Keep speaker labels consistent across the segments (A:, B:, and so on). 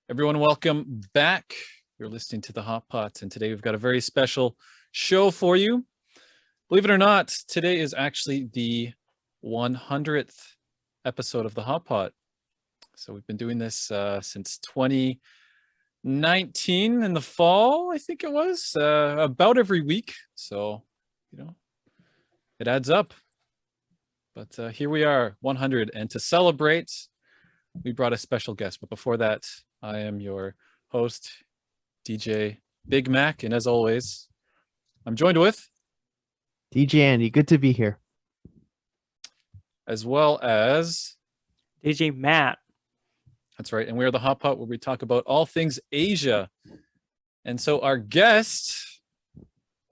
A: Everyone, welcome back. You're listening to the Hot Pot, and today we've got a very special show for you. Believe it or not, today is actually the 100th episode of the Hot Pot. So we've been doing this since 2019 in the fall, I think it was, about every week. So, it adds up. But here we are, 100. And to celebrate, we brought a special guest. But before that, I am your host, DJ Big Mac. And as always, I'm joined with
B: DJ Andy. Good to be here.
A: As well as
C: DJ Matt.
A: That's right. And we are the Hot Pot, where we talk about all things Asia. And so our guest,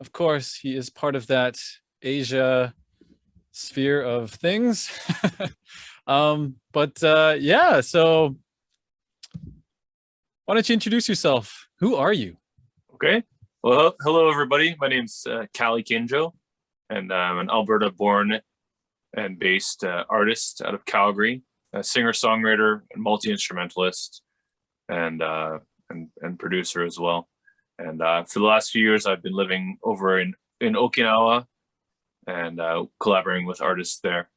A: of course, he is part of that Asia sphere of things. Yeah, so why don't you introduce yourself? Who are you?
D: Okay. Well, hello, everybody. My name's Kaley Kinjo, and I'm an Alberta born and based artist out of Calgary, a singer-songwriter and multi-instrumentalist and producer as well. And for the last few years, I've been living over in Okinawa and collaborating with artists there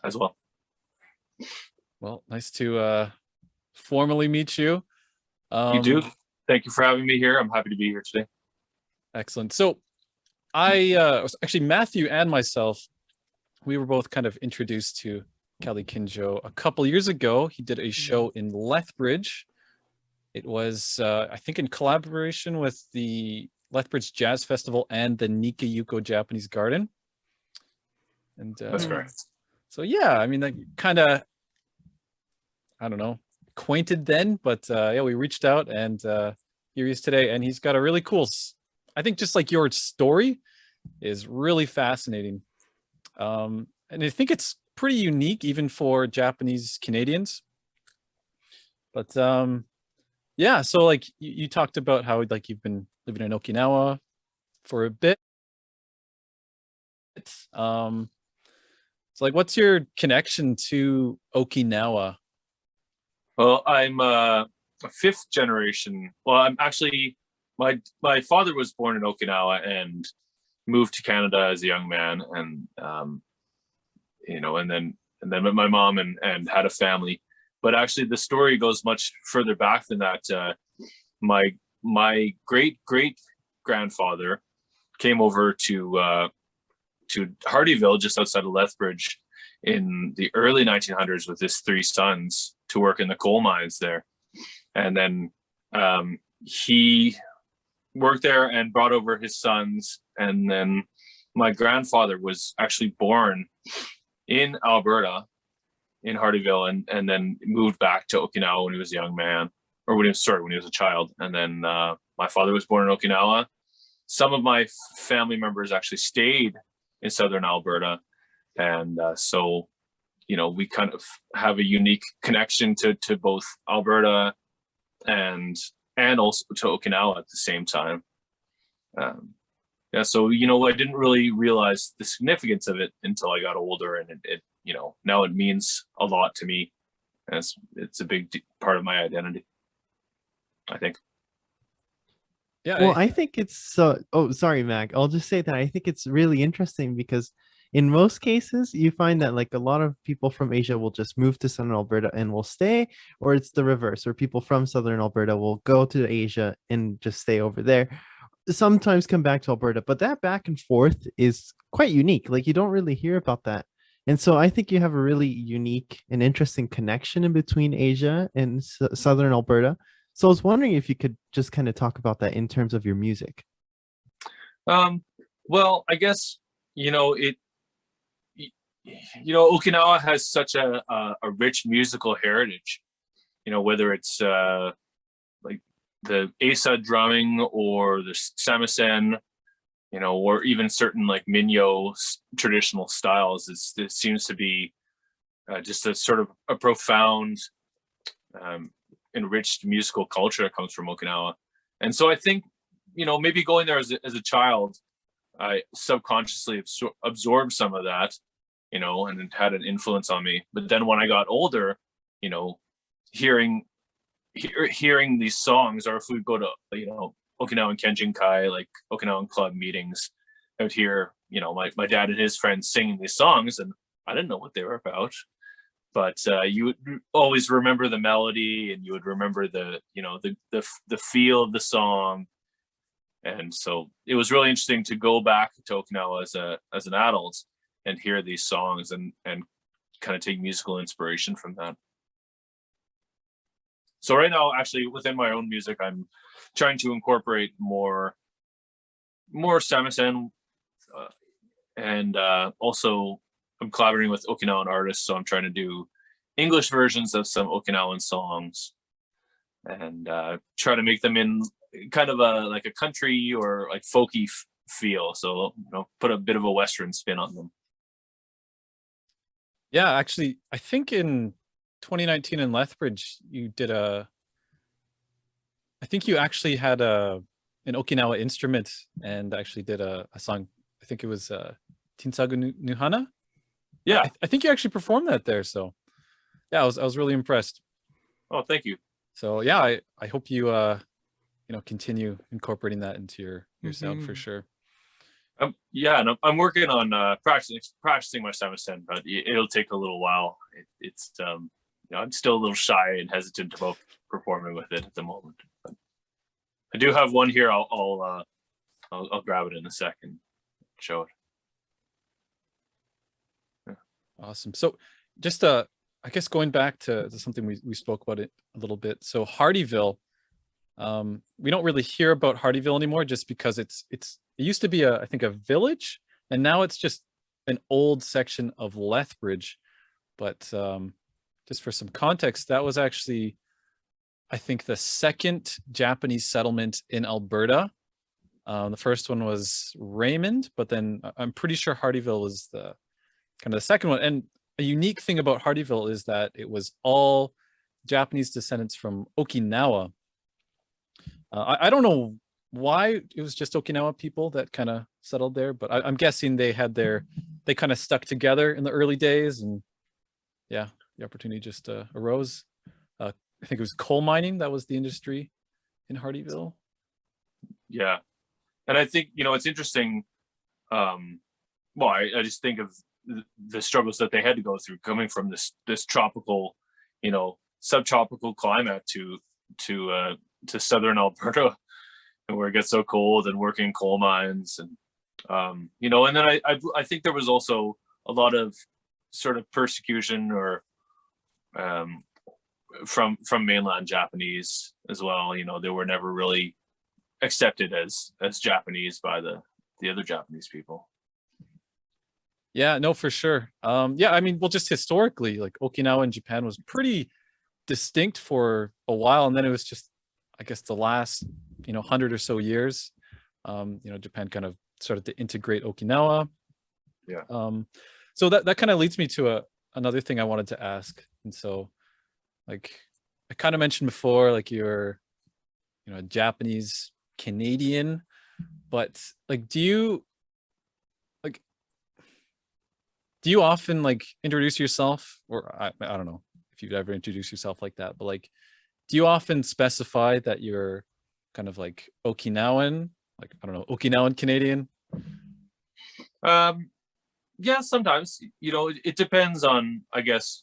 D: as well.
A: Well, nice to formally meet you.
D: You do. Thank you for having me here. I'm happy to be here today.
A: Excellent. So I actually, Matthew and myself, we were both kind of introduced to Kaley Kinjo a couple years ago. He did a show in Lethbridge. It was, I think, in collaboration with the Lethbridge Jazz Festival and the Nikayuko Japanese Garden. And
D: that's correct.
A: So yeah, I mean, like, kind of, I don't know, acquainted then, but yeah, we reached out, and here he is today, and he's got a really cool, I think, just like your story is really fascinating. And I think it's pretty unique even for Japanese Canadians. But yeah, so like you talked about how like you've been living in Okinawa for a bit. So like, what's your connection to Okinawa?
D: Well, I'm a fifth generation. Well, I'm actually, my father was born in Okinawa and moved to Canada as a young man, and and then met my mom and had a family. But actually, the story goes much further back than that. My great grandfather came over to Hardyville, just outside of Lethbridge, in the early 1900s with his three sons to work in the coal mines there. And then he worked there and brought over his sons. And then my grandfather was actually born in Alberta, in Hardyville, and then moved back to Okinawa when he was a young man, or when he was a child. And then my father was born in Okinawa. Some of my family members actually stayed in southern Alberta. And so, we kind of have a unique connection to both Alberta and also to Okinawa at the same time. Yeah, so I didn't really realize the significance of it until I got older, and it now it means a lot to me. And it's a big part of my identity, I think.
A: Yeah.
B: Well, I think it's sorry, Mac. I'll just say that I think it's really interesting because in most cases, you find that like a lot of people from Asia will just move to southern Alberta and will stay, or it's the reverse, where people from southern Alberta will go to Asia and just stay over there. Sometimes come back to Alberta, but that back and forth is quite unique. Like, you don't really hear about that. And so I think you have a really unique and interesting connection in between Asia and southern Alberta. So I was wondering if you could just kind of talk about that in terms of your music.
D: Well, I guess, Okinawa has such a rich musical heritage, whether it's like the Asa drumming or the samisen, or even certain like minyo traditional styles. It seems to be just a sort of a profound, enriched musical culture that comes from Okinawa. And so I think, maybe going there as a child, I subconsciously absorbed some of that, and it had an influence on me. But then when I got older, hearing these songs, or if we go to, you know, Okinawan-Canadian Kai, like Okinawan club meetings, I would hear, you know, my dad and his friends singing these songs, and I didn't know what they were about, but you would always remember the melody, and you would remember the, you know, the feel of the song. And so it was really interesting to go back to Okinawa as an adult and hear these songs and kind of take musical inspiration from that. So right now, actually, within my own music, I'm trying to incorporate more samisen, and also I'm collaborating with Okinawan artists. So I'm trying to do English versions of some Okinawan songs, and try to make them in kind of like a country or like folky feel. So, you know, put a bit of a Western spin on them.
A: Yeah, actually, I think in 2019 in Lethbridge, you did I think you actually had an Okinawa instrument and actually did a song. I think it was Tinsagu Nuhana.
D: Yeah.
A: I think you actually performed that there. So yeah, I was really impressed.
D: Oh, thank you.
A: So yeah, I hope you you know, continue incorporating that into your sound for sure.
D: Yeah, and I'm working on practicing my samisen, but it'll take a little while. It's you know, I'm still a little shy and hesitant about performing with it at the moment. But I do have one here. I'll grab it in a second, show it.
A: Yeah. Awesome. So just I guess going back to something we spoke about it a little bit. So Hardyville, we don't really hear about Hardyville anymore, just because it used to be I think a village, and now it's just an old section of Lethbridge. But just for some context, that was actually, I think, the second Japanese settlement in Alberta. The first one was Raymond, but then I'm pretty sure Hardyville was the kind of the second one. And a unique thing about Hardyville is that it was all Japanese descendants from Okinawa. I don't know why it was just Okinawa people that kind of settled there, but I'm guessing they kind of stuck together in the early days, and yeah, the opportunity just arose. I think it was coal mining that was the industry in Hardyville.
D: Yeah, and I think, you know, it's interesting. Well, I just think of the struggles that they had to go through coming from this tropical, you know, subtropical climate to southern Alberta, and where it gets so cold, and working in coal mines, and you know, and then I think there was also a lot of sort of persecution or from mainland Japanese as well. You know, they were never really accepted as Japanese by the other Japanese people.
A: Yeah, no, for sure. Yeah, I mean, well, just historically, like Okinawa and Japan was pretty distinct for a while, and then it was just, I guess, the last, you know, 100 or so years, you know, Japan kind of started to integrate Okinawa.
D: Yeah.
A: So that kind of leads me to another thing I wanted to ask. And so, like, I kind of mentioned before, like, you're, you know, a Japanese Canadian, but like, do you often like introduce yourself, or I don't know if you've ever introduced yourself like that, but like, do you often specify that you're kind of like Okinawan, like, I don't know, Okinawan-Canadian?
D: Yeah, sometimes, you know, it depends on, I guess,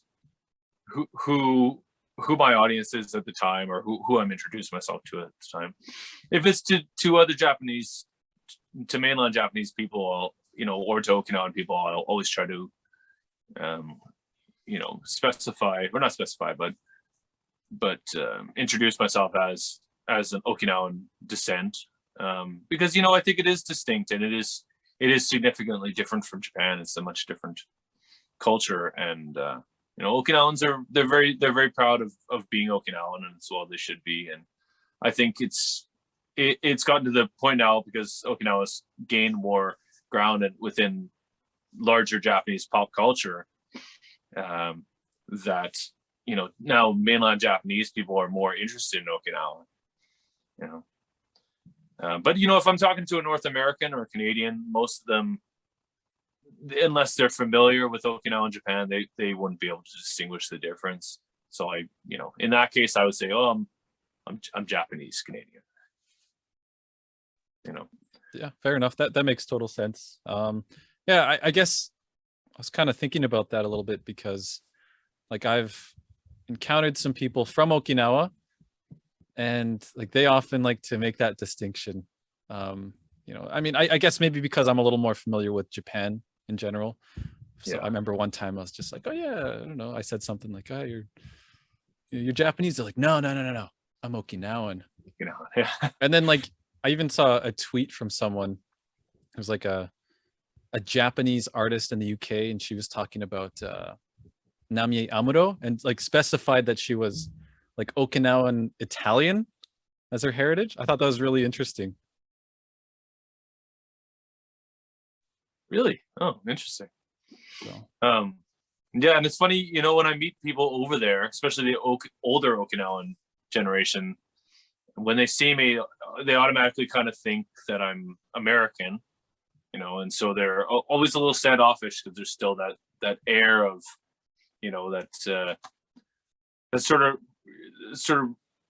D: who my audience is at the time, or who I'm introducing myself to at the time. If it's to other Japanese, to mainland Japanese people, you know, or to Okinawan people, I'll always try to, you know, specify, or not specify, but introduce myself as an Okinawan descent, because, you know, I think it is distinct, and it is significantly different from Japan. It's a much different culture, and you know, Okinawans they're very proud of being Okinawan, and so they should be. And I think it's gotten to the point now, because Okinawa's gained more ground within larger Japanese pop culture, that, you know, now mainland Japanese people are more interested in Okinawa, you know. But, you know, if I'm talking to a North American or a Canadian, most of them, unless they're familiar with Okinawa and Japan, they wouldn't be able to distinguish the difference. So in that case, I would say, oh, I'm Japanese Canadian.
A: Yeah, fair enough. That makes total sense. Yeah, I guess I was kind of thinking about that a little bit because like I've encountered some people from Okinawa and like they often like to make that distinction. I mean, I guess maybe because I'm a little more familiar with Japan in general. So I remember one time I was just like, oh yeah, I don't know. I said something like, oh, you're Japanese. They're like, no, I'm Okinawan.
D: Yeah.
A: And then like I even saw a tweet from someone. It was like a Japanese artist in the UK, and she was talking about Namie Amuro and like specified that she was like Okinawan Italian as her heritage. I thought that was really interesting.
D: Really? Oh, interesting.
A: So
D: yeah, and it's funny, when I meet people over there, especially the older Okinawan generation, when they see me, they automatically kind of think that I'm American, and so they're always a little standoffish because there's still that air of, that sort of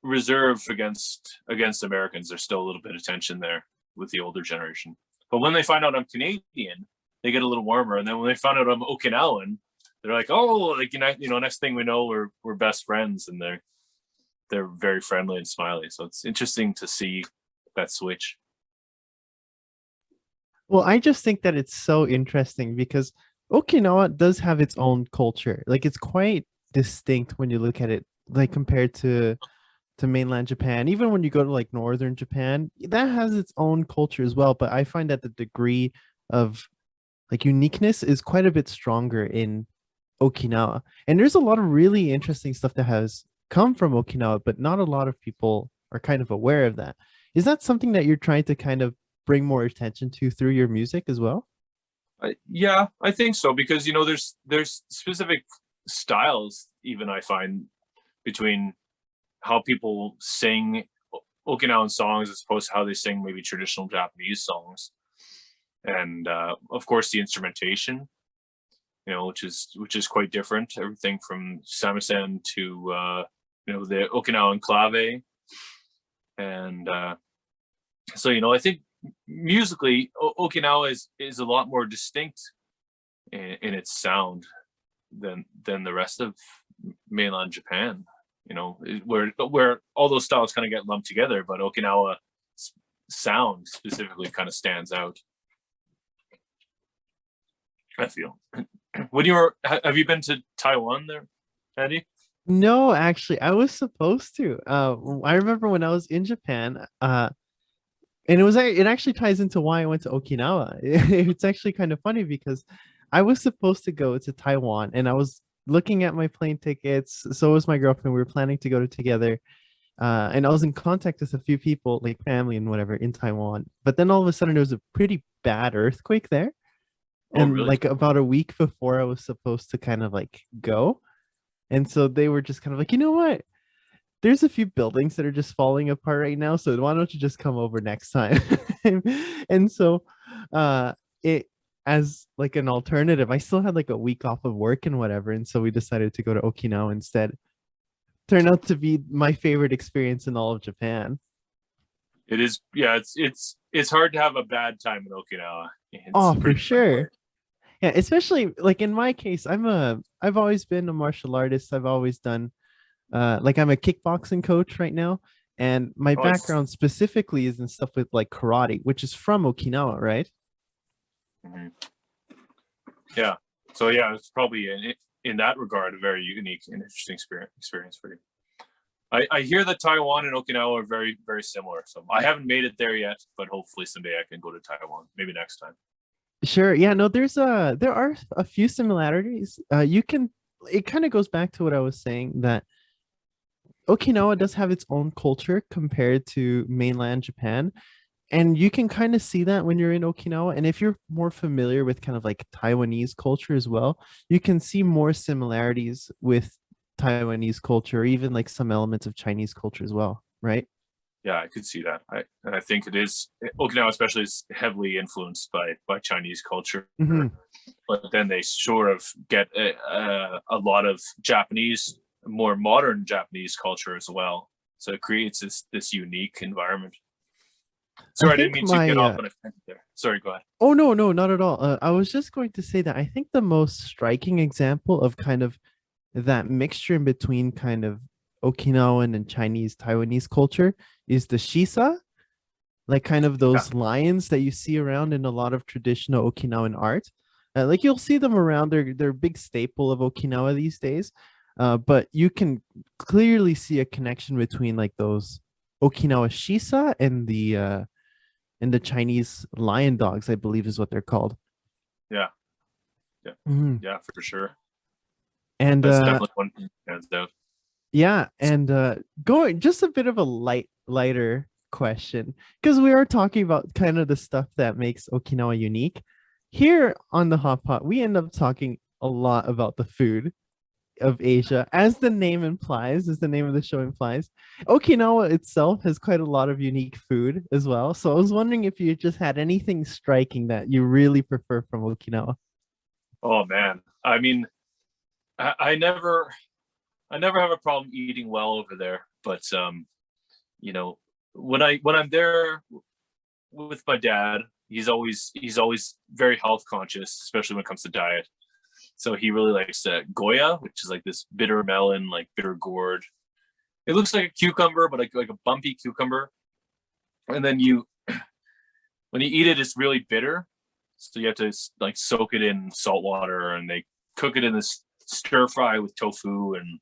D: reserve against Americans. There's still a little bit of tension there with the older generation. But when they find out I'm Canadian, they get a little warmer. And then when they find out I'm Okinawan, they're like, oh, like, next thing we know, we're best friends, and they're very friendly and smiley. So it's interesting to see that switch.
B: Well, I just think that it's so interesting because Okinawa does have its own culture. Like it's quite distinct when you look at it, like compared to mainland Japan. Even when you go to like northern Japan, that has its own culture as well. But I find that the degree of like uniqueness is quite a bit stronger in Okinawa. And there's a lot of really interesting stuff that has come from Okinawa, but not a lot of people are kind of aware of that. Is that something that you're trying to kind of bring more attention to through your music as well?
D: Yeah, I think so, because there's specific styles, even I find, between how people sing Okinawan songs as opposed to how they sing maybe traditional Japanese songs, and of course the instrumentation, which is quite different. Everything from samisen to the Okinawan clave, and so I think musically Okinawa is a lot more distinct in its sound than the rest of mainland Japan. Where all those styles kind of get lumped together, but Okinawa sound specifically kind of stands out, I feel. Have you been to Taiwan there, Andy?
B: No, actually, I was supposed to. I remember when I was in Japan, and it actually ties into why I went to Okinawa. It's actually kind of funny because I was supposed to go to Taiwan, and I was looking at my plane tickets. So was my girlfriend. We were planning to go together. And I was in contact with a few people, like family and whatever, in Taiwan. But then all of a sudden, there was a pretty bad earthquake there. And
D: really?
B: like about a week before I was supposed to kind of like go. And so they were just kind of like, you know what? There's a few buildings that are just falling apart right now. So why don't you just come over next time? And so it as like an alternative, I still had like a week off of work and whatever. And so we decided to go to Okinawa instead. Turned out to be my favorite experience in all of Japan.
D: It is, yeah, it's hard to have a bad time in Okinawa.
B: Oh, for sure. Yeah, especially like in my case, I've always been a martial artist. I've always done like I'm a kickboxing coach right now, and my background specifically is in stuff with like karate, which is from Okinawa, right?
D: Mm-hmm. Yeah. So yeah, it's probably in that regard a very unique and interesting experience for you. I hear that Taiwan and Okinawa are very, very similar. So I haven't made it there yet, but hopefully someday I can go to Taiwan, maybe next time.
B: Sure. Yeah, no, there are a few similarities. It kind of goes back to what I was saying, that Okinawa does have its own culture compared to mainland Japan. And you can kind of see that when you're in Okinawa. And if you're more familiar with kind of like Taiwanese culture as well, you can see more similarities with Taiwanese culture, or even like some elements of Chinese culture as well, right?
D: Yeah, I could see that. I think it is, Okinawa especially is heavily influenced by Chinese culture.
B: Mm-hmm.
D: But then they sort of get a lot of Japanese more modern Japanese culture as well. So it creates this unique environment. Sorry, I didn't mean to get off on a tangent there. Sorry, go ahead.
B: Oh no, no, not at all. I was just going to say that I think the most striking example of kind of that mixture in between kind of Okinawan and Chinese Taiwanese culture is the shisa, like kind of those lions that you see around in a lot of traditional Okinawan art. Like you'll see them around. They're a big staple of Okinawa these days. But you can clearly see a connection between like those Okinawa shisa and the Chinese lion dogs, I believe is what they're called.
D: Yeah. Yeah.
B: Mhm.
D: Yeah, for sure.
B: And
D: that's definitely one thing that stands out.
B: yeah, and going just a bit of a lighter question, because we are talking about kind of the stuff that makes Okinawa unique. Here on the Hot Pot, we end up talking a lot about the food of Asia, as the name implies, as the name of the show implies. Okinawa itself has quite a lot of unique food as well. So I was wondering if you just had anything striking that you really prefer from Okinawa.
D: Oh man, I mean, I never have a problem eating well over there, but you know, when I'm there with my dad, he's always very health conscious, especially when it comes to diet. So he really likes Goya, which is like this bitter melon, like bitter gourd. It looks like a cucumber, but like a bumpy cucumber. And then when you eat it, it's really bitter. So you have to like soak it in salt water, and they cook it in this stir fry with tofu and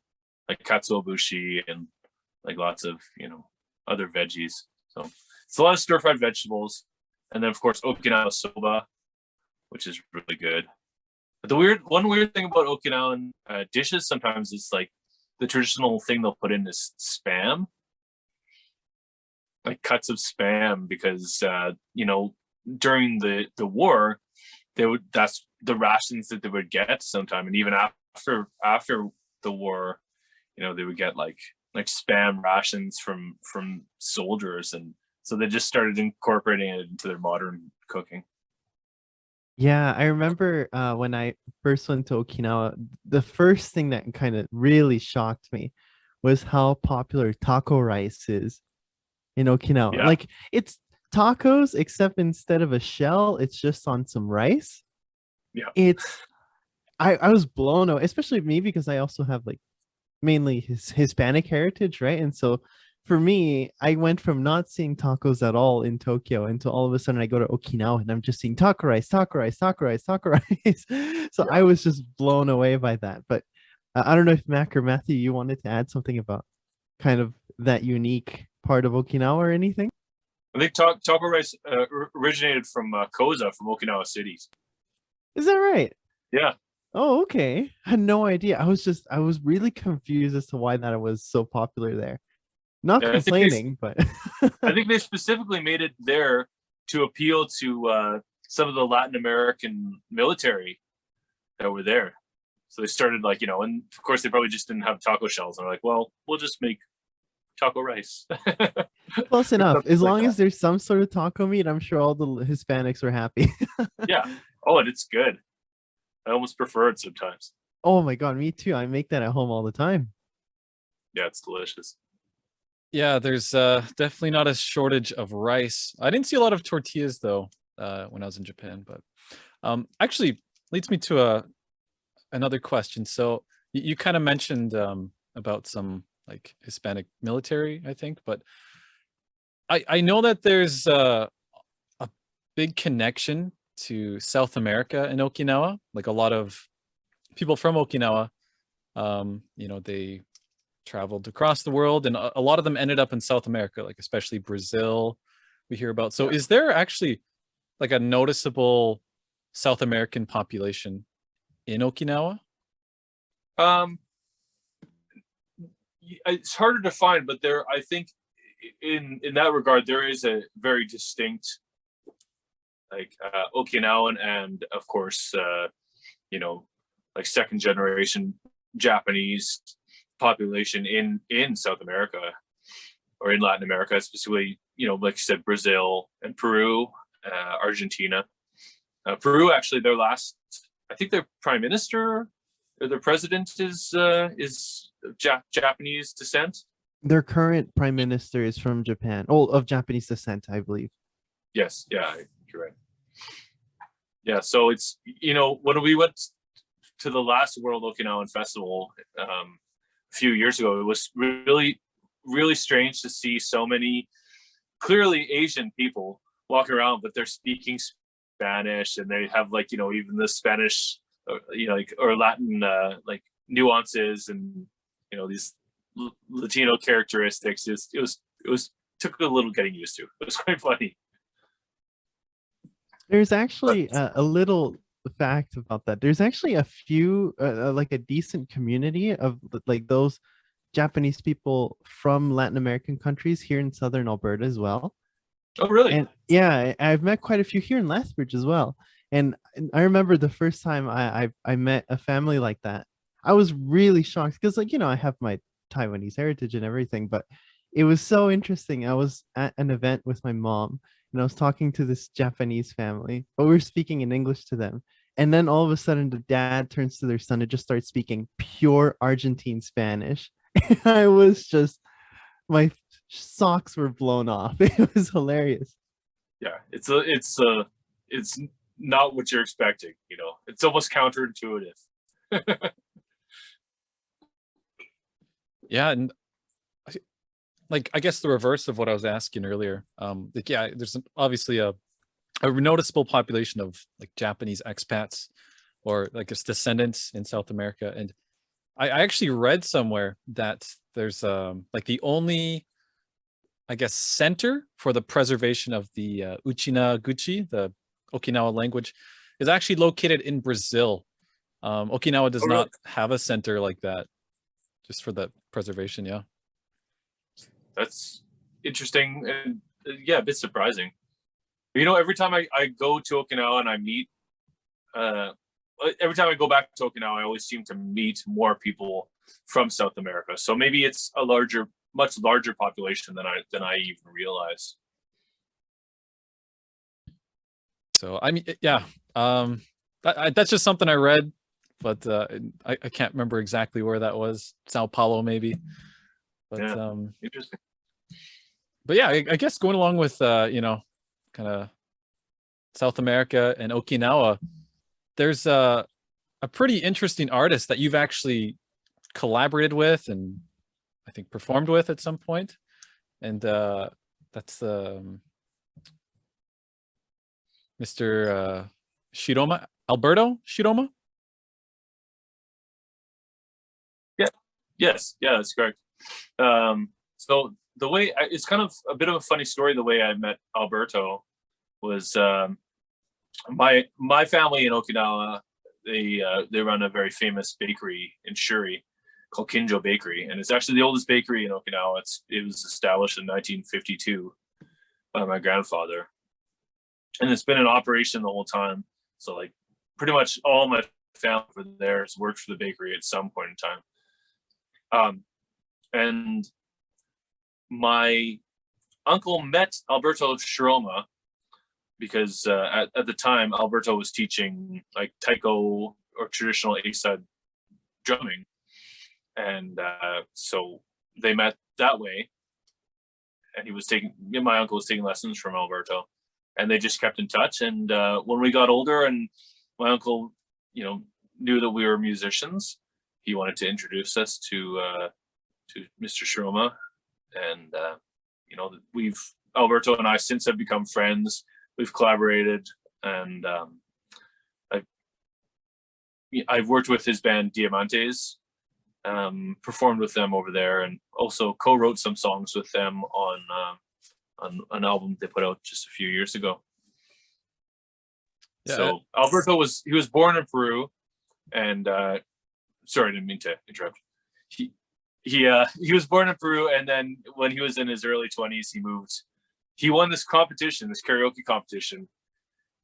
D: like katsuobushi and like lots of other veggies. So it's a lot of stir fried vegetables, and then of course Okinawa soba, which is really good. But one weird thing about Okinawan dishes sometimes is like the traditional thing they'll put in is spam, like cuts of spam, because during the war that's the rations that they would get sometime, and even after the war, they would get like spam rations from soldiers, and so they just started incorporating it into their modern cooking.
B: Yeah, I remember when I first went to Okinawa, the first thing that kind of really shocked me was how popular taco rice is in Okinawa.
D: Yeah.
B: Like it's tacos, except instead of a shell, it's just on some rice.
D: Yeah.
B: I was blown away, especially me because I also have like mainly Hispanic heritage, right? And so for me, I went from not seeing tacos at all in Tokyo until all of a sudden I go to Okinawa and I'm just seeing taco rice, taco rice, taco rice, taco rice. So I was just blown away by that. But I don't know if Mac or Matthew, you wanted to add something about kind of that unique part of Okinawa or anything?
D: I think taco rice originated from Koza, from Okinawa City.
B: Is that right?
D: Yeah.
B: Oh, okay. I had no idea. I was really confused as to why that was so popular there. Not complaining, but
D: I think they specifically made it there to appeal to some of the Latin American military that were there. So they started and of course they probably just didn't have taco shells. And they're like, well, we'll just make taco rice.
B: Close enough. As long as there's some sort of taco meat, I'm sure all the Hispanics are happy.
D: Yeah. Oh, and it's good. I almost prefer it sometimes.
B: Oh my God, me too. I make that at home all the time.
D: Yeah, it's delicious.
A: Yeah, there's definitely not a shortage of rice. I didn't see a lot of tortillas though when I was in Japan, but actually leads me to another question. So you kind of mentioned about some like Hispanic military, I think, but I know that there's a big connection to South America and Okinawa. Like a lot of people from Okinawa, they traveled across the world, and a lot of them ended up in South America, like especially Brazil we hear about. So is there actually like a noticeable South American population in Okinawa?
D: It's harder to find, but I think in that regard, there is a very distinct like Okinawan and of course like second generation Japanese population in South America or in Latin America, specifically, like you said, Brazil and Peru, Argentina. Peru, actually, I think their prime minister or their president is Japanese descent.
B: Their current prime minister is from Japan. Oh, of Japanese descent, I believe.
D: Yes, yeah, you're right. Yeah, so it's, when we went to the last World Okinawan Festival a few years ago, it was really, really strange to see so many clearly Asian people walking around, but they're speaking Spanish, and they have even the Spanish, or Latin nuances, and these Latino characteristics. It was took a little getting used to. It was quite funny.
B: There's actually a little fact about that. There's actually a few, like a decent community of like those Japanese people from Latin American countries here in Southern Alberta as well.
D: Oh, really?
B: And yeah, I've met quite a few here in Lethbridge as well. And I remember the first time I met a family like that, I was really shocked because I have my Taiwanese heritage and everything, but it was so interesting. I was at an event with my mom and I was talking to this Japanese family, but we were speaking in English to them. And then all of a sudden the dad turns to their son and just starts speaking pure Argentine Spanish. I was just, my socks were blown off. It was hilarious.
D: Yeah, it's not what you're expecting. It's almost counterintuitive.
A: Yeah, and I guess the reverse of what I was asking earlier. There's obviously a noticeable population of Japanese expats or its descendants in South America, and I actually read somewhere that there's the only, I guess, center for the preservation of the Uchina-Guchi, the Okinawa language, is actually located in Brazil. Okinawa does not have a center like that, just for the preservation. Yeah,
D: that's interesting, and a bit surprising. Every time I go to Okinawa and I meet, every time I go back to Okinawa, I always seem to meet more people from South America. So maybe it's a much larger population than I even realize.
A: So I mean, yeah, that's just something I read, but I can't remember exactly where that was. Sao Paulo, maybe. But
D: yeah, interesting.
A: But yeah, I guess going along with kind of South America and Okinawa, there's a pretty interesting artist that you've actually collaborated with and I think performed with at some point, and that's Mr. Shroma, Alberto Shroma.
D: Yeah, yes, yeah, that's correct. So the way it's kind of a bit of a funny story. The way I met Alberto was my family in Okinawa. They run a very famous bakery in Shuri called Kinjo Bakery, and it's actually the oldest bakery in Okinawa. It was established in 1952 by my grandfather, and it's been in operation the whole time. So pretty much all my family over there has worked for the bakery at some point in time. And my uncle met Alberto Shroma because at the time Alberto was teaching taiko or traditional A-side drumming, and so they met that way. And my uncle was taking lessons from Alberto, and they just kept in touch. And when we got older, and my uncle, knew that we were musicians, he wanted to introduce us to Mr. Shroma, and Alberto and I since have become friends. We've collaborated, and I've worked with his band Diamantes, performed with them over there, and also co-wrote some songs with them on an album they put out just a few years ago. Yeah. So Alberto was born in Peru, and sorry, I didn't mean to interrupt. He was born in Peru, and then when he was in his early 20s, he moved. He won this competition, this karaoke competition,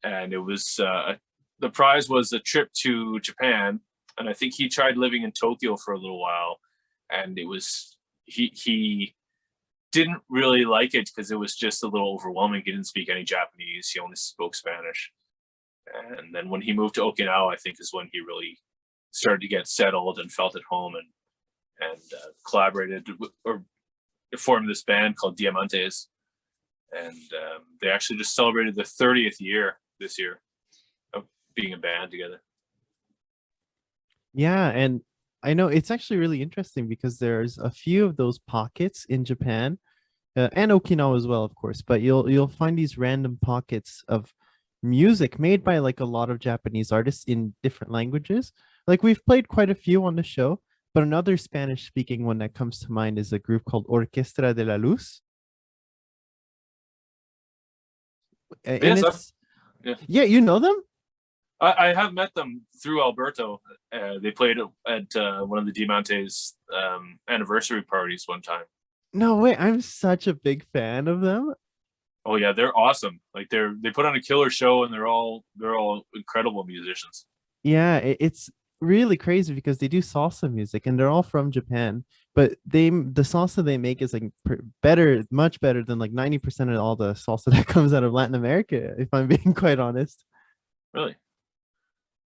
D: and it was the prize was a trip to Japan. And I think he tried living in Tokyo for a little while, and it was he didn't really like it because it was just a little overwhelming. He didn't speak any Japanese; he only spoke Spanish. And then when he moved to Okinawa, I think is when he really started to get settled and felt at home. And and collaborated or formed this band called Diamantes. And they actually just celebrated their 30th year this year of being a band together.
B: Yeah, and I know it's actually really interesting because there's a few of those pockets in Japan, and Okinawa as well, of course. But you'll find these random pockets of music made by like a lot of Japanese artists in different languages. Like we've played quite a few on the show, but another Spanish-speaking one that comes to mind is a group called Orchestra de la Luz. And
D: Yes,
B: yeah, you know them?
D: I have met them through Alberto. They played at one of the Diamantes anniversary parties one time.
B: No way, I'm such a big fan of them.
D: Oh yeah, they're awesome. Like they put on a killer show, and they're all incredible musicians.
B: Yeah, it's really crazy because they do salsa music and they're all from Japan, but the salsa they make is like better, much better than like 90% of all the salsa that comes out of Latin America, if I'm being quite honest.
D: Really?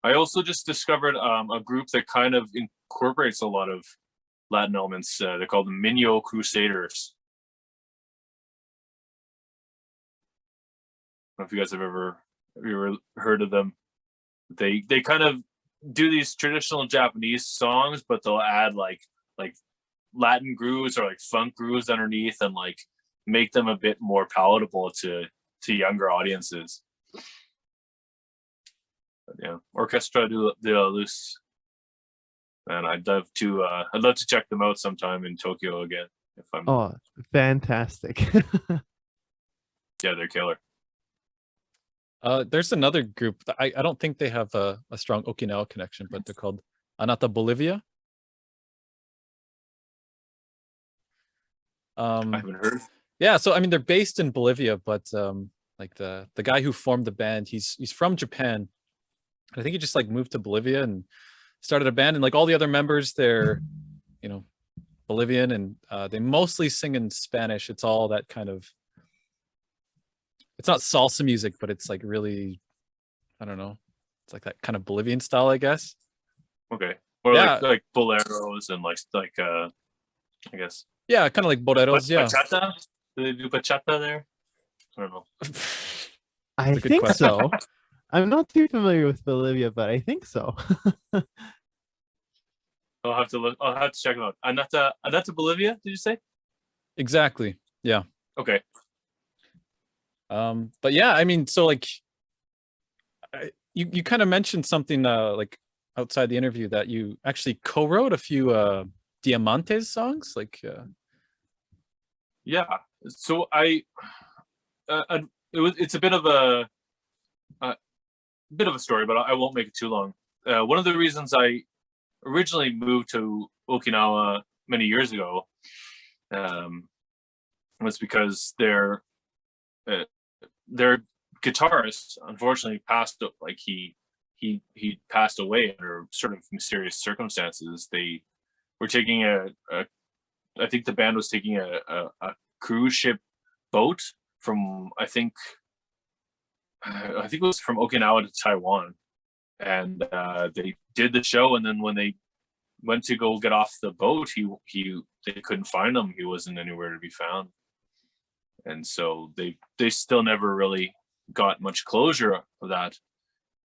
D: I also just discovered a group that kind of incorporates a lot of Latin elements. They're called the Minyo Crusaders. I don't know if you guys have ever heard of them. They kind of do these traditional Japanese songs, but they'll add like Latin grooves or like funk grooves underneath, and like make them a bit more palatable to younger audiences. But yeah, Orchestra de la Luz, and I'd love to check them out sometime in Tokyo again if I'm.
B: Oh, fantastic.
D: Yeah, they're killer.
A: There's another group that I don't think they have a strong Okinawa connection, but they're called Anata Bolivia.
D: I haven't heard.
A: Yeah, so I mean they're based in Bolivia, but like the guy who formed the band, he's from Japan. I think he just like moved to Bolivia and started a band, and like all the other members, they're Bolivian, and they mostly sing in Spanish. It's all that kind of, it's not salsa music, but it's like really, I don't know, it's like that kind of Bolivian style, I guess.
D: Okay. Or
A: Yeah.
D: like boleros and like I guess.
A: Yeah, kind of like boleros. Yeah.
D: Bachata? Do they do bachata there? I don't know.
B: I
A: good
B: think
A: question.
B: so. I'm not too familiar with Bolivia, but I think so.
D: I'll have to look. I'll have to check them out. Anata Bolivia, did you say?
A: Exactly. Yeah.
D: Okay.
A: But yeah, I mean, so like, you kind of mentioned something like outside the interview that you actually co-wrote a few Diamantes songs, like.
D: Yeah. So it's a bit of a story, but I won't make it too long. One of the reasons I originally moved to Okinawa many years ago was because their guitarist unfortunately passed. Like he passed away under sort of mysterious circumstances. They were taking I think the band was taking a cruise ship boat from I think it was from Okinawa to Taiwan, and they did the show, and then when they went to go get off the boat, they couldn't find him. He wasn't anywhere to be found, and so they still never really got much closure of that.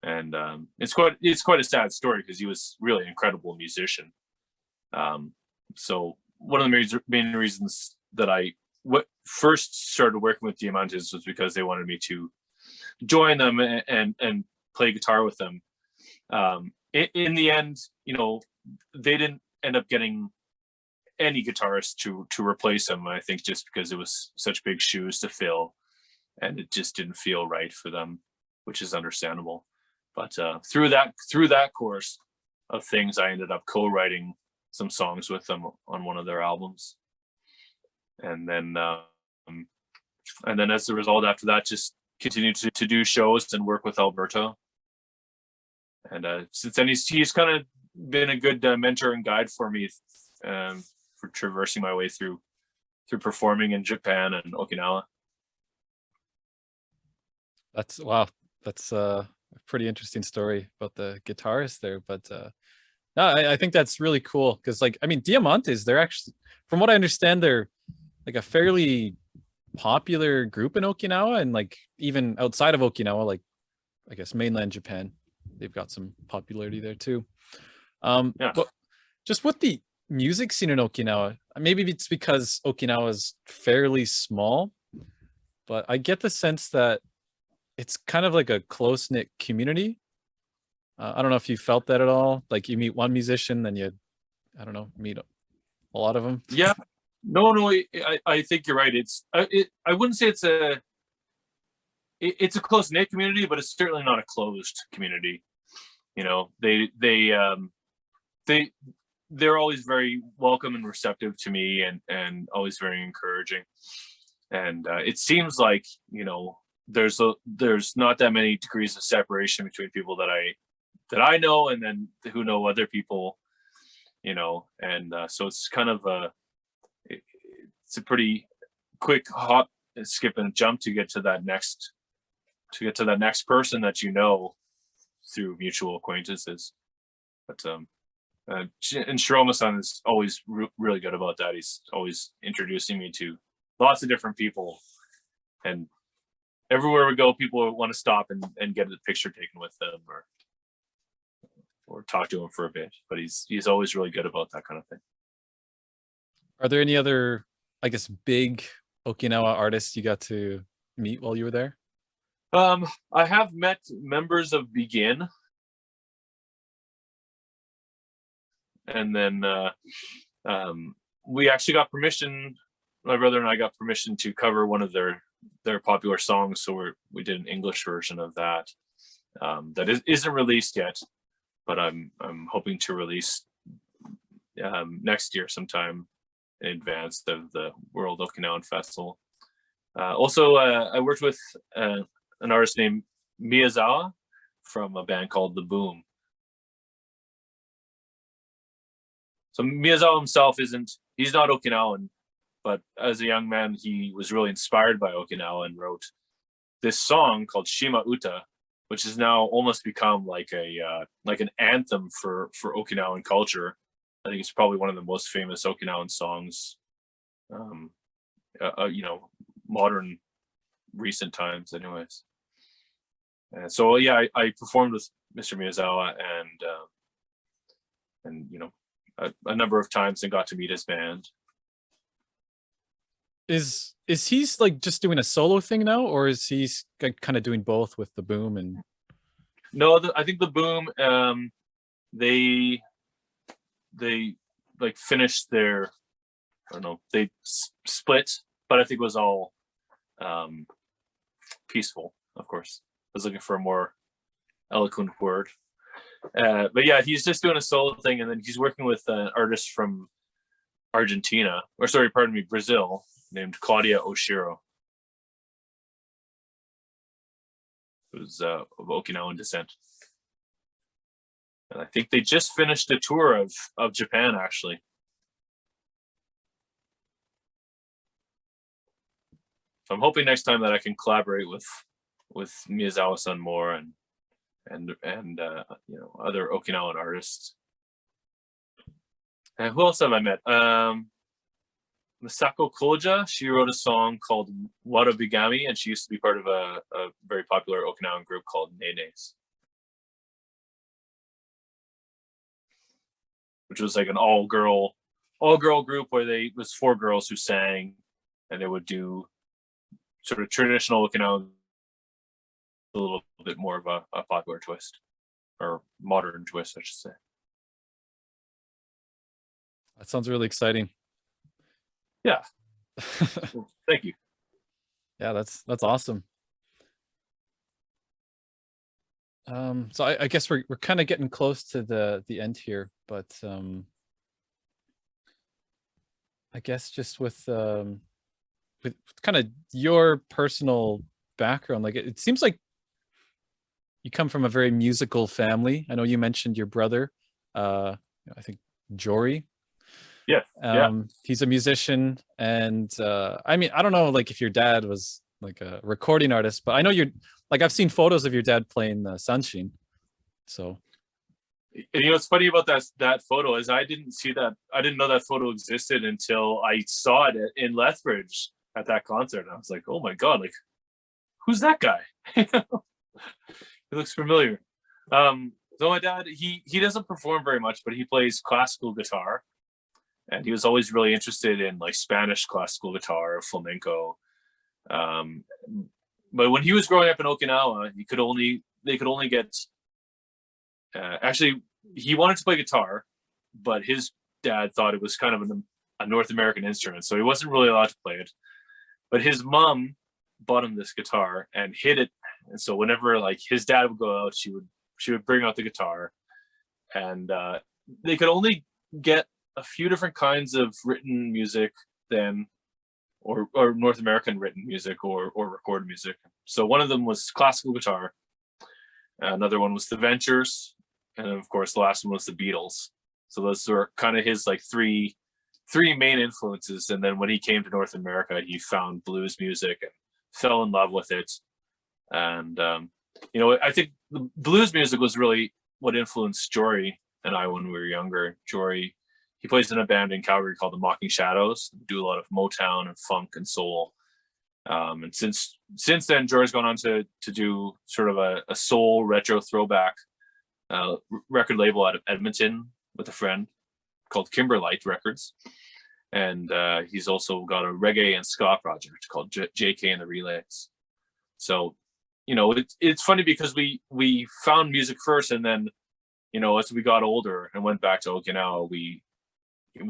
D: And it's quite a sad story because he was really an incredible musician. So one of the main reasons that I first started working with Diamantes was because they wanted me to join them and play guitar with them. In the end, they didn't end up getting any guitarist to replace him. I think just because it was such big shoes to fill, and it just didn't feel right for them, which is understandable. But through that course of things, I ended up co-writing some songs with them on one of their albums, and then as a result, after that, just continued to do shows and work with Alberto. And since then, he's kind of been a good mentor and guide for me for traversing my way through performing in Japan and Okinawa.
A: That's wow. That's a pretty interesting story about the guitarist there. But No, I think that's really cool because, like, I mean, Diamantes, they're actually, from what I understand, they're like a fairly popular group in Okinawa, and like even outside of Okinawa, like I guess mainland Japan, they've got some popularity there too.
D: Yeah.
A: But just with the music scene in Okinawa, maybe it's because Okinawa is fairly small, but I get the sense that it's kind of like a close knit community. I don't know if you felt that at all. Like you meet one musician, then you, I don't know, meet a lot of them.
D: Yeah. No, I think you're right. I wouldn't say it's a close knit community, but it's certainly not a closed community. You know, they're always very welcome and receptive to me, and always very encouraging. And it seems like, you know, there's not that many degrees of separation between people that I know and then who know other people, you know, and so it's kind of it's a pretty quick hop, skip, and jump to get to that next person that you know through mutual acquaintances. But and Shroma-san is always really good about that. He's always introducing me to lots of different people, and everywhere we go, people want to stop and get a picture taken with them, or talk to him for a bit. But he's always really good about that kind of thing.
A: Are there any other, I guess, big Okinawa artists you got to meet while you were there?
D: I have met members of Begin, and then we actually got permission. My brother and I got permission to cover one of their popular songs, so we did an English version of that. That isn't released yet, but I'm hoping to release next year sometime in advance of the World Okinawan Festival. Also, I worked with an artist named Miyazawa from a band called The Boom. So Miyazawa himself he's not Okinawan, but as a young man, he was really inspired by Okinawa and wrote this song called Shima Uta, which has now almost become like an anthem for Okinawan culture. I think it's probably one of the most famous Okinawan songs, you know, modern, recent times anyways. And so, yeah, I performed with Mr. Miyazawa and you know, a number of times and got to meet his band.
A: Is he like just doing a solo thing now, or is he kind of doing both with The Boom? And
D: no, I think The Boom, they like finished their, I don't know, they split, but I think it was all peaceful, of course. I was looking for a more eloquent word. But yeah, he's just doing a solo thing, and then he's working with an artist from Brazil, named Claudia Oshiro, who's of Okinawan descent. And I think they just finished a tour of Japan, actually. So I'm hoping next time that I can collaborate with Miyazawa-san more, and you know, other Okinawan artists. And who else have I met? Misako Koja, she wrote a song called Warabigami, and she used to be part of a very popular Okinawan group called Nenes, which was like an all-girl group where it was 4 girls who sang, and they would do sort of traditional Okinawan, a little bit more of a popular twist, or modern twist, I should say.
A: that sounds really exciting.
D: Yeah. Well, thank you.
A: Yeah, that's awesome. So I guess we're kind of getting close to the end here, but I guess just with kind of your personal background, like it seems like you come from a very musical family. I know you mentioned your brother, I think Jory.
D: Yeah.
A: He's a musician, and I mean, I don't know, like if your dad was like a recording artist, but I know I've seen photos of your dad playing the Sanshin. So
D: And what's funny about that photo is I didn't know that photo existed until I saw it in Lethbridge at that concert. And I was like, oh my God, like, who's that guy? He looks familiar. So my dad, he doesn't perform very much, but he plays classical guitar. And he was always really interested in like Spanish classical guitar, flamenco. But when he was growing up in Okinawa, they could only get, actually, he wanted to play guitar, but his dad thought it was kind of a North American instrument, so he wasn't really allowed to play it. But his mom bought him this guitar and hid it, and so whenever like his dad would go out, she would bring out the guitar, and they could only get a few different kinds of written music then, or North American written music or recorded music. So one of them was classical guitar, another one was the Ventures, and of course the last one was the Beatles. So those were kind of his like three main influences. And then when he came to North America, he found blues music and fell in love with it. And I think the blues music was really what influenced Jory and I when we were younger. Jory, he plays in a band in Calgary called the Mocking Shadows, do a lot of Motown and funk and soul. And since then, Jory's gone on to do sort of a soul retro throwback record label out of Edmonton with a friend called Kimberlite Records. And he's also got a reggae and ska project called JK and the Relays. So, it's funny because we found music first, and then, as we got older and went back to Okinawa, we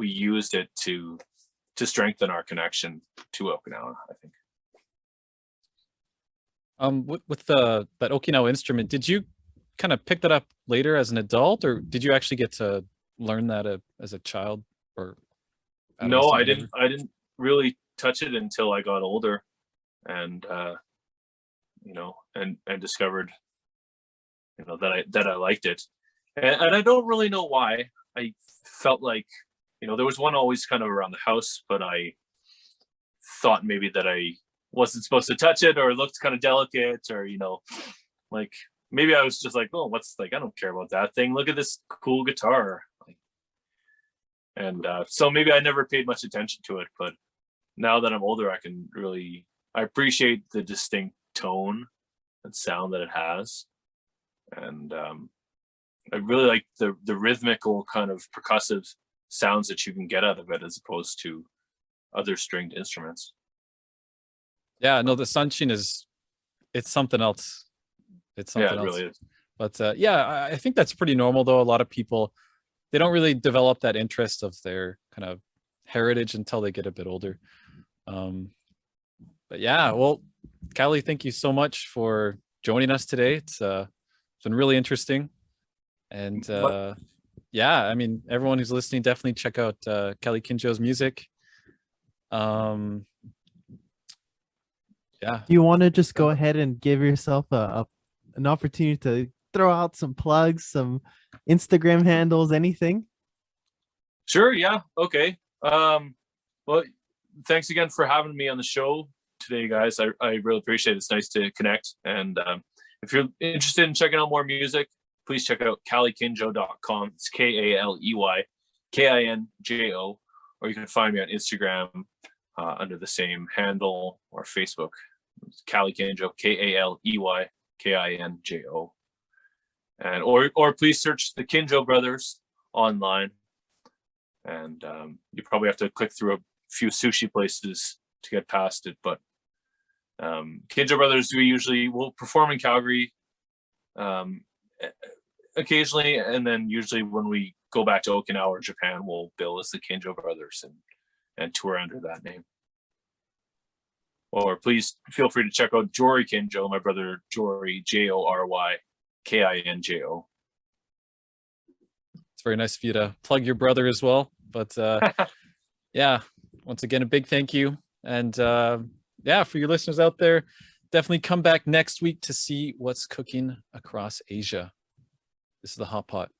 D: used it to strengthen our connection to Okinawa, I think.
A: With that Okinawa instrument, did you kind of pick that up later as an adult, or did you actually get to learn that as a child? Or
D: no, I didn't really touch it until I got older, and and discovered that I liked it, and I don't really know why. I felt like there was one always kind of around the house, but I thought maybe that I wasn't supposed to touch it, or it looked kind of delicate, or like maybe I was just like, oh, I don't care about that thing, look at this cool guitar. And so maybe I never paid much attention to it, but now that I'm older, I appreciate the distinct tone and sound that it has. And I really like the rhythmical kind of percussive sounds that you can get out of it as opposed to other stringed instruments.
A: Yeah, no, the Sanshin it's something else. It's something else. Really is. But I think that's pretty normal though. A lot of people, they don't really develop that interest of their kind of heritage until they get a bit older. But yeah, well, Kaley, thank you so much for joining us today. It's been really interesting. And I mean, everyone who's listening, definitely check out Kaley Kinjo's music. Yeah.
B: Do you want to just go ahead and give yourself an opportunity to throw out some plugs, some Instagram handles, anything?
D: Sure. Yeah. Okay. Well, thanks again for having me on the show today, guys. I really appreciate it. It's nice to connect. And if you're interested in checking out more music, please check out kaleykinjo.com. It's KaleyKinjo, or you can find me on Instagram under the same handle, or Facebook. It's Kaley Kinjo, KaleyKinjo. And or please search the Kinjo brothers online, and you probably have to click through a few sushi places to get past it. But Kinjo brothers, we'll perform in Calgary occasionally, and then usually when we go back to Okinawa or Japan, we'll bill as the Kinjo brothers and tour under that name. Or please feel free to check out Jory Kinjo, my brother Jory, JoryKinjo.
A: It's very nice of you to plug your brother as well. But yeah, once again, a big thank you. And for your listeners out there, definitely come back next week to see what's cooking across Asia. This is the Hot Pot.